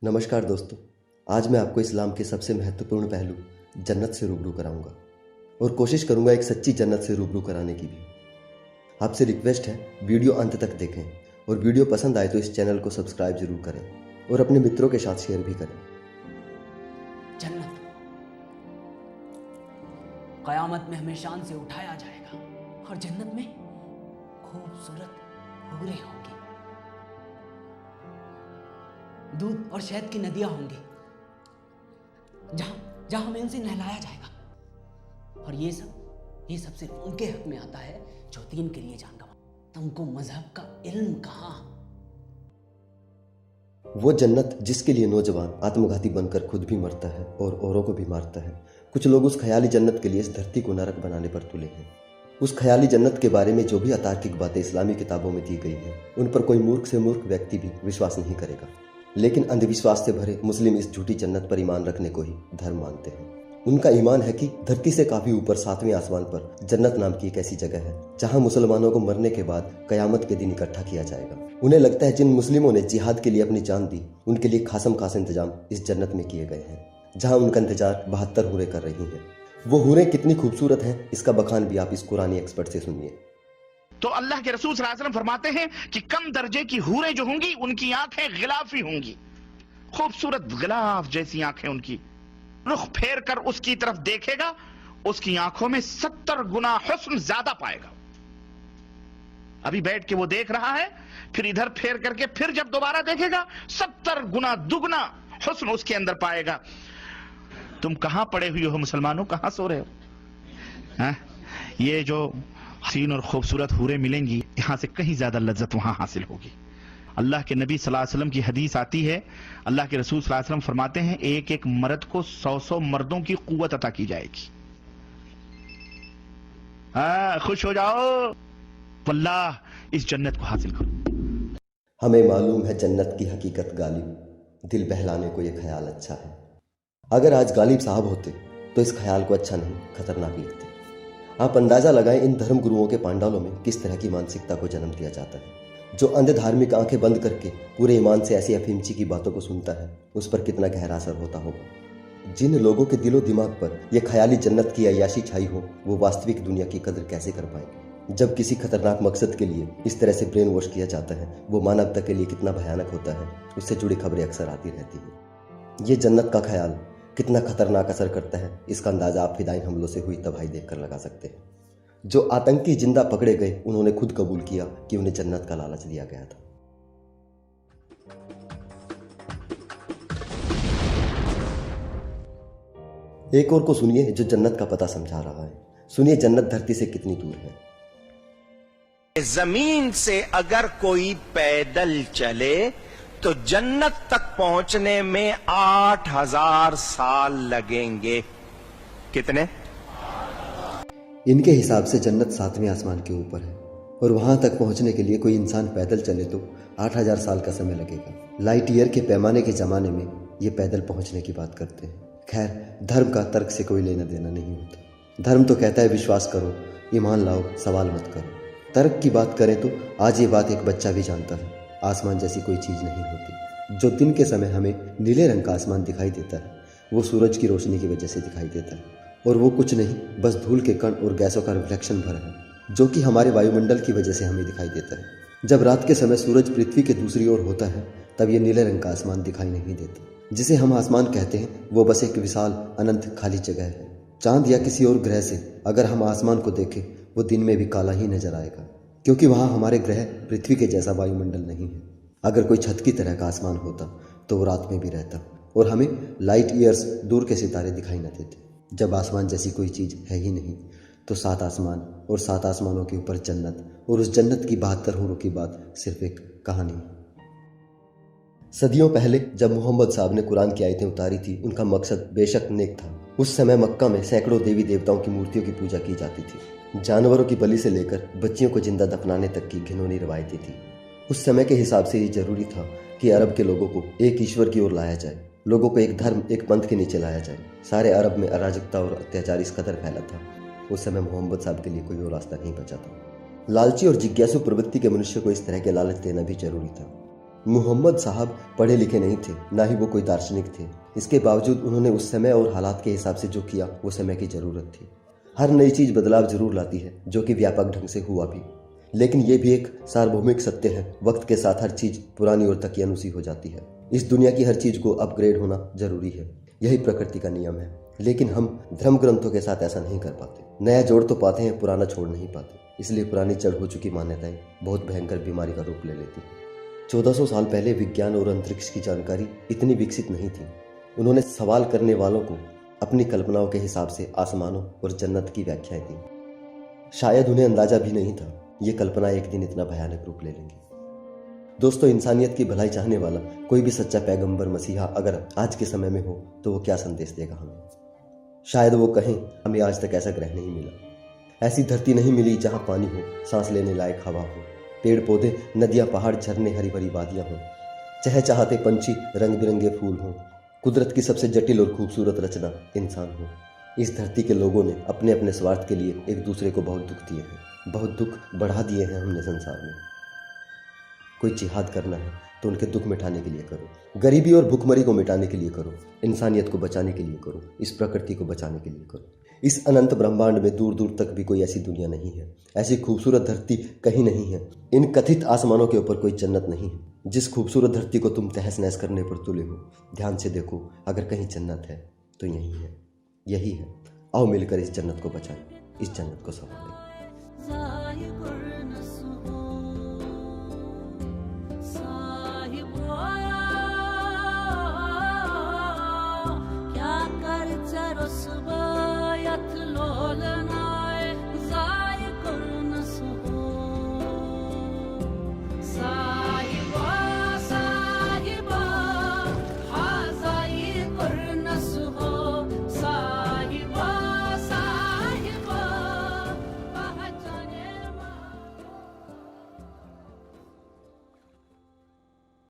नमस्कार दोस्तों। आज मैं आपको इस्लाम के सबसे महत्वपूर्ण पहलू जन्नत से रूबरू कराऊंगा और कोशिश करूंगा एक सच्ची जन्नत से रूबरू कराने की भी। आपसे रिक्वेस्ट है, वीडियो अंत तक देखें और वीडियो पसंद आए तो इस चैनल को सब्सक्राइब जरूर करें और अपने मित्रों के साथ शेयर भी करें। जन्नत कयामत में हमें शान से उठाया जाएगा और जन्नत में खूबसूरत हूरें होंगी, दूध और शहद की नदियां होंगी जहां हमें उनसे नहलाया जाएगा। और ये सब सिर्फ उनके हक में आता है जो दीन के लिए जान गवा। तुमको मजहब का इल्म कहां? वो जन्नत जिसके लिए नौजवान आत्मघाती बनकर खुद भी मरता है और औरों को भी मारता है। कुछ लोग उस ख्याली जन्नत के लिए इस धरती को नरक बनाने पर तुले हैं। उस ख्याली जन्नत के बारे में जो भी अतार्किक बातें इस्लामी किताबों में दी गई हैं, उन पर कोई मूर्ख से मूर्ख व्यक्ति भी विश्वास नहीं करेगा। लेकिन अंधविश्वास से भरे मुस्लिम इस झूठी जन्नत पर ईमान रखने को ही धर्म मानते हैं। उनका ईमान है कि धरती से काफी ऊपर 7वें आसमान पर जन्नत नाम की एक ऐसी जगह है जहां मुसलमानों को मरने के बाद कयामत के दिन इकट्ठा किया जाएगा। उन्हें लगता है जिन मुस्लिमों ने जिहाद के लिए अपनी जान दी, उनके लिए खासम खास इंतजाम इस जन्नत में किए गए हैं, जहां उनका इंतजार 72 हूरें कर रही हैं। वो हूरें कितनी खूबसूरत हैं, इसका बखान भी आप इस कुरानी एक्सपर्ट से सुनिए। तो अल्लाह के रसूल सल्लल्लाहु अलैहि वसल्लम फरमाते हैं कि कम दर्जे की हूरें जो होंगी उनकी आंखें गिलाफी होंगी, खूबसूरत गिलाफ जैसी आंखें उनकी। रुख फेर कर उसकी तरफ देखेगा, उसकी आंखों में 70 गुना हुस्न ज्यादा पाएगा। अभी बैठ के वो देख रहा है, फिर इधर फेर करके फिर जब दोबारा देखेगा 70 गुना दुगना हुस्न उसके अंदर पाएगा। तुम कहां पड़े हुए हो मुसलमानों, कहां सो रहे हो? ये जो हसीन और खूबसूरत हूरें मिलेंगी, यहां से कहीं ज्यादा लज्जत वहां हासिल होगी। अल्लाह के नबी सल्लल्लाहु अलैहि वसल्लम की हदीस आती है, अल्लाह के रसूल सल्लल्लाहु अलैहि वसल्लम फरमाते हैं, एक एक मर्द को 100 मर्दों की कुव्वत अता की जाएगी। खुश हो जाओ, वल्लाह इस जन्नत को हासिल करो। हमें मालूम है जन्नत की हकीकत गालिब, दिल बहलाने को यह ख्याल अच्छा है। अगर आज गालिब साहब होते तो इस ख्याल को अच्छा नहीं, खतरनाक लिखते। आप अंदाजा लगाएं इन धर्म गुरुओं के पांडालों में किस तरह की मानसिकता को जन्म दिया जाता है। जो अंध धार्मिक आंखें बंद करके पूरे ईमान से ऐसी अफीमची की बातों को सुनता है, उस पर कितना गहरा असर होता होगा। जिन लोगों के दिलो दिमाग पर यह ख्याली जन्नत की अय्याशी छाई हो, वो वास्तविक दुनिया की कदर कैसे कर पाएंगे। जब किसी खतरनाक मकसद के लिए इस तरह से ब्रेन वॉश किया जाता है, वो मानवता के लिए कितना भयानक होता है, उससे जुड़ी खबरें अक्सर आती रहती हैं। ये जन्नत का ख्याल कितना खतरनाक असर करता है, इसका अंदाजा आप फिदाइन हमलों से हुई तबाही देखकर लगा सकते हैं। जो आतंकी जिंदा पकड़े गए, उन्होंने खुद कबूल किया कि उन्हें जन्नत का लालच दिया गया था। एक और को सुनिए जो जन्नत का पता समझा रहा है। सुनिए जन्नत धरती से कितनी दूर है। जमीन से अगर कोई पैदल चले तो जन्नत तक पहुंचने में 8000 साल लगेंगे। कितने? इनके हिसाब से जन्नत 7वें आसमान के ऊपर है और वहां तक पहुंचने के लिए कोई इंसान पैदल चले तो 8000 साल का समय लगेगा। लाइट ईयर के पैमाने के जमाने में ये पैदल पहुंचने की बात करते हैं। खैर, धर्म का तर्क से कोई लेना देना नहीं होता। धर्म तो कहता है विश्वास करो, ईमान लाओ, सवाल मत करो। तर्क की बात करें तो आज ये बात एक बच्चा भी जानता है, आसमान जैसी कोई चीज़ नहीं होती। जो दिन के समय हमें नीले रंग का आसमान दिखाई देता है, वो सूरज की रोशनी की वजह से दिखाई देता है, और वो कुछ नहीं, बस धूल के कण और गैसों का रिफ्लेक्शन भर है, जो कि हमारे वायुमंडल की वजह से हमें दिखाई देता है। जब रात के समय सूरज पृथ्वी के दूसरी ओर होता है, तब ये नीले रंग का आसमान दिखाई नहीं देता। जिसे हम आसमान कहते हैं, वो बस एक विशाल अनंत खाली जगह है। चांद या किसी और ग्रह से अगर हम आसमान को देखें, वो दिन में भी काला ही नजर आएगा, क्योंकि वहाँ हमारे ग्रह पृथ्वी के जैसा वायुमंडल नहीं है। अगर कोई छत की तरह का आसमान होता तो वो रात में भी रहता और हमें लाइट ईयर्स दूर के सितारे दिखाई न देते। जब आसमान जैसी कोई चीज़ है ही नहीं, तो 7 आसमान और 7 आसमानों के ऊपर जन्नत, और उस जन्नत की 72 हूरों की बात सिर्फ एक कहानी है। सदियों पहले जब मोहम्मद साहब ने कुरान की आयतें उतारी थी, उनका मकसद बेशक नेक था। उस समय मक्का में सैकड़ों देवी देवताओं की मूर्तियों की पूजा की जाती थी। जानवरों की बलि से लेकर बच्चियों को जिंदा दफनाने तक की घिनौनी रवायतें थी। उस समय के हिसाब से ये जरूरी था कि अरब के लोगों को एक ईश्वर की ओर लाया जाए, लोगों को एक धर्म, एक पंथ के नीचे लाया जाए। सारे अरब में अराजकता और अत्याचार इस कदर फैला था, उस समय मोहम्मद साहब के लिए कोई और रास्ता नहीं बचा था। लालची और जिज्ञासु प्रवृत्ति के मनुष्य को इस तरह के लालच देना भी जरूरी था। मोहम्मद साहब पढ़े लिखे नहीं थे, ना ही वो कोई दार्शनिक थे। इसके बावजूद उन्होंने उस समय और हालात के हिसाब से जो किया वो समय की ज़रूरत थी। हर नई चीज़ बदलाव जरूर लाती है, जो कि व्यापक ढंग से हुआ भी, लेकिन ये भी एक सार्वभौमिक सत्य है, वक्त के साथ हर चीज़ पुरानी और तकियानुसी हो जाती है। इस दुनिया की हर चीज़ को अपग्रेड होना जरूरी है, यही प्रकृति का नियम है। लेकिन हम धर्म ग्रंथों के साथ ऐसा नहीं कर पाते। नया जोड़ तो पाते हैं, पुराना छोड़ नहीं पाते। इसलिए पुरानी जड़ हो चुकी मान्यताएं बहुत भयंकर बीमारी का रूप ले लेती हैं। 1400 साल पहले विज्ञान और अंतरिक्ष की जानकारी इतनी विकसित नहीं थी। उन्होंने सवाल करने वालों को अपनी कल्पनाओं के हिसाब से आसमानों और जन्नत की व्याख्याएं दी। शायद उन्हें अंदाजा भी नहीं था ये कल्पना एक दिन इतना भयानक रूप ले लेंगी। दोस्तों, इंसानियत की भलाई चाहने वाला कोई भी सच्चा पैगंबर मसीहा अगर आज के समय में हो तो वो क्या संदेश देगा हमें? शायद वो कहें, हमें आज तक ऐसा ग्रह नहीं मिला, ऐसी धरती नहीं मिली जहाँ पानी हो, सांस लेने लायक हवा हो, पेड़ पौधे, नदियाँ, पहाड़, झरने, हरी भरी वादियाँ हों, चहचहाते पंछी, रंग बिरंगे फूल हों, कुदरत की सबसे जटिल और खूबसूरत रचना इंसान हो। इस धरती के लोगों ने अपने अपने स्वार्थ के लिए एक दूसरे को बहुत दुख दिए हैं, बहुत दुख बढ़ा दिए हैं हमने संसार में। कोई जिहाद करना है तो उनके दुख मिटाने के लिए करो, गरीबी और भुखमरी को मिटाने के लिए करो, इंसानियत को बचाने के लिए करो, इस प्रकृति को बचाने के लिए करो। इस अनंत ब्रह्मांड में दूर दूर तक भी कोई ऐसी दुनिया नहीं है, ऐसी खूबसूरत धरती कहीं नहीं है। इन कथित आसमानों के ऊपर कोई जन्नत नहीं है। जिस खूबसूरत धरती को तुम तहस नहस करने पर तुले हो, ध्यान से देखो, अगर कहीं जन्नत है तो यही है, यही है। आओ मिलकर इस जन्नत को बचाएं, इस जन्नत को संभालें।